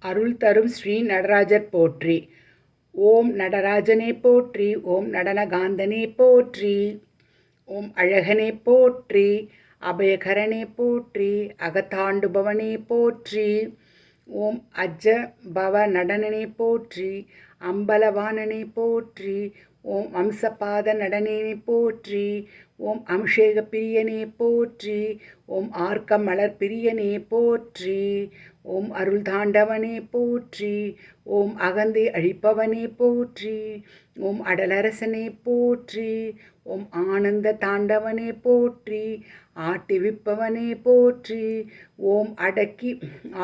அருள் தரும் ஸ்ரீ நடராஜர் போற்றி. ஓம் நடராஜனே போற்றி. ஓம் நடனகாந்தனே போற்றி. ஓம் அழகனே போற்றி. அபயகரனே போற்றி. அகத்தாண்டுபவனே போற்றி. ஓம் அஜ பவ நடனனே போற்றி. அம்பலவாணனே போற்றி. ஓம் அம்சபாத நடனே போற்றி. ஓம் அபிஷேக பிரியனே போற்றி. ஓம் ஆர்க்க மலர் பிரியனே போற்றி. ஓம் அருள் தாண்டவனே போற்றி. ஓம் அகந்தை அழிப்பவனே போற்றி. ஓம் அடலரசனே போற்றி. ஓம் ஆனந்த தாண்டவனே போற்றி. ஆட்டிவிப்பவனே போற்றி. ஓம் அடக்கி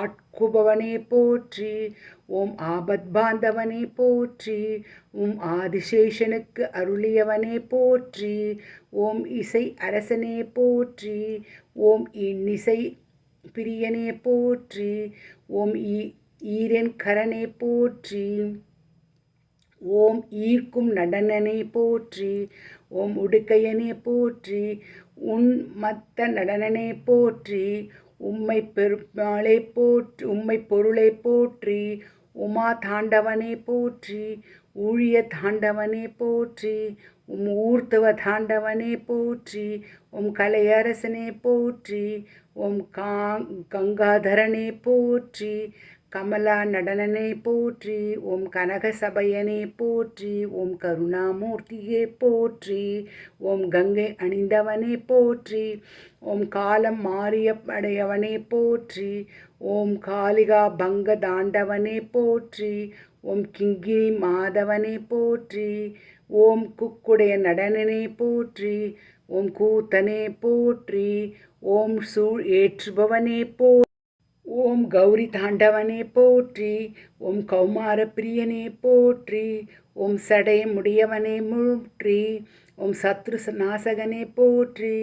ஆட்குபவனே போற்றி. ஓம் ஆபத் பாந்தவனே போற்றி. ஓம் ஆதிசேஷனுக்கு அருளியவனே போற்றி. ஓம் இசை அரசனே போற்றி. ஓம் இன்னிசை பிரியனே போற்றி. ஓம் ஈரன் கரனே போற்றி. ஓம் ஈர்க்கும் நடனனே போற்றி. ஓம் உடுக்கையனே போற்றி. உன்மத்த நடனனே போற்றி. உம்மை பெருமாளே போற்றி. உம்மை பொருளை போற்றி. உமா தாண்டவனே போற்றி. ஊழிய தாண்டவனே போற்றி. ஊர்த்துவ தாண்டவனே போற்றி. ஓம் கலையரசனே போற்றி. ஓம் கங்காதரனே போற்றி. கமலா நடனனே போற்றி. ஓம் கனக சபையனே போற்றி. ஓம் கருணாமூர்த்தியே போற்றி. ஓம் கங்கை அணிந்தவனே போற்றி. ஓம் காலம் மாறிய அடையவனே போற்றி. ஓம் காளிகா பங்க தாண்டவனே போற்றி. ஓம் கிங்கினி மாதவனே போற்றி. ஓம் குக்குடைய நடனனே போற்றி. ஓம் கூத்தனே போற்றி. ஓம் சூழ் ஏற்றுபவனே போற்றி. ஓம் கௌரி தாண்டவனே போற்றி. ஓம் கௌமார பிரியனே போற்றி. ஓம் சடை முடியவனே போற்றி. ஓம் சத்ரு நாசகனே போற்றி.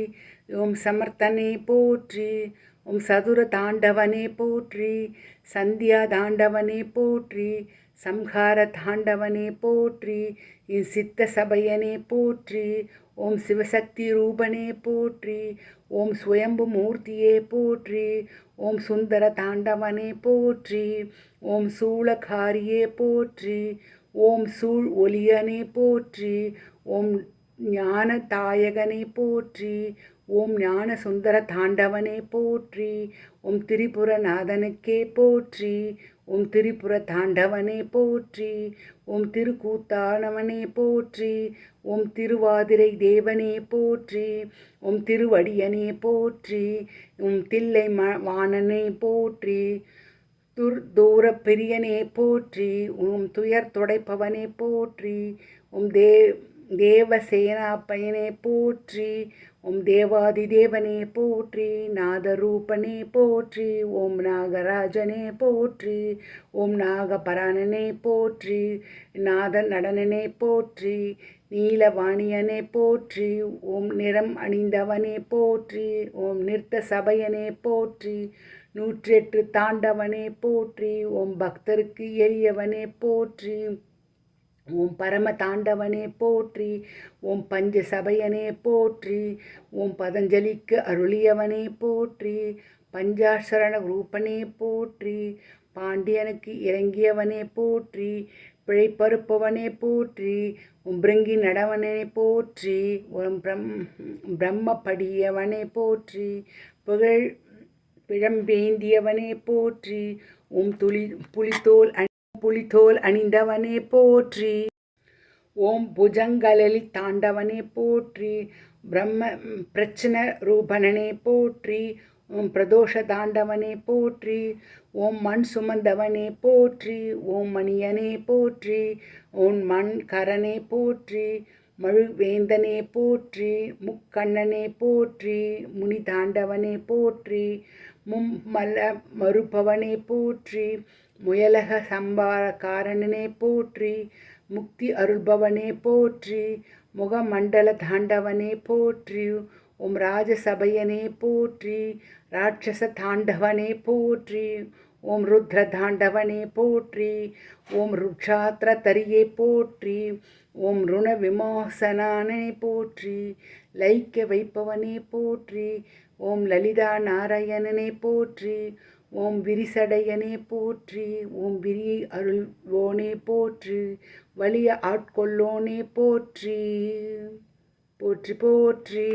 ஓம் சமர்த்தனே போற்றி. ஓம் சதுர தாண்டவனே போற்றி. சந்தியா தாண்டவனே போற்றி. சம்ஹார தாண்டவனே போற்றி. சித்த சபையனே போற்றி. ஓம் சிவசக்தி ரூபனே போற்றி. ஓம் சுயம்பு மூர்த்தியே போற்றி. ஓம் சுந்தர தாண்டவனே போற்றி. ஓம் சூளகாரியே போற்றி. ஓம் சூழ் ஒலியனே போற்றி. ஓம் ஞான தாயகனே போற்றி. ஓம் ஞான சுந்தர தாண்டவனே போற்றி. ஓம் திரிபுரநாதனுக்கே போற்றி. ஓம் திரிபுர தாண்டவனே போற்றி. ஓம் திருக்கூத்தானவனே போற்றி. ஓம் திருவாதிரை தேவனே போற்றி. ஓம் திருவடியனே போற்றி. ஓம் தில்லை வாணனே போற்றி. தூர பிரியனே போற்றி. ஓம் துயர் துடைப்பவனே போற்றி. ஓம் தேவசேனாப்பயனே போற்றி. ஓம் தேவாதி தேவனே போற்றி. நாதரூபனே போற்றி. ஓம் நாகராஜனே போற்றி. ஓம் நாகபராணனே போற்றி. நாத நடனனே போற்றி. நீலவாணியனே போற்றி. ஓம் நிறம் அணிந்தவனே போற்றி. ஓம் நிறுத்த சபையனே போற்றி. 108 தாண்டவனே போற்றி. ஓம் பக்தருக்கு எரியவனே போற்றி. ஓம் பரம தாண்டவனே போற்றி. ஓம் பஞ்ச சபையனே போற்றி. ஓம் பதஞ்சலிக்கு அருளியவனே போற்றி. பஞ்சாசரண ரூபனே போற்றி. பாண்டியனுக்கு இறங்கியவனே போற்றி. பிழைப்பறுப்பவனே போற்றி. ஓம் பிருங்கி நடவனே போற்றி. ஓம் பிரம்மப்படியவனே போற்றி. பிழம்பேந்தியவனே போற்றி. ஓம் புலித்தோல் அணிந்தவனே போற்றி. ஓம் புஜங்கலலி தாண்டவனே போற்றி. பிரம்ம பிரச்சன ரூபனனே போற்றி. ஓம் பிரதோஷ தாண்டவனே போற்றி. ஓம் மண் சுமந்தவனே போற்றி. ஓம் மணியனே போற்றி. ஓம் மண் கரனே போற்றி. மழுவேந்தனே போற்றி. முக்கண்ணனே போற்றி. முனி தாண்டவனே போற்றி. மும்மல மறுப்பவனே போற்றி. முயலக சம்பாரக்காரனே போற்றி. முக்தி அருள்பவனே போற்றி. முகமண்டல தாண்டவனே போற்றி. ஓம் ராஜசபையனே போற்றி. ராட்சச தாண்டவனே போற்றி. ஓம் ருத்ர தாண்டவனே போற்றி. ஓம் ருட்சாத்திர தரியே போற்றி. ஓம் ருண விமோசனானே போற்றி. லைக்க வைப்பவனே போற்றி. ஓம் லலிதா நாராயணனே போற்றி. ஓம் விரிசடையனே போற்றி. ஓம் விரியை அருள்வோனே போற்றி. வலிய ஆட்கொள்ளோனே போற்றி. போற்றி போற்றி.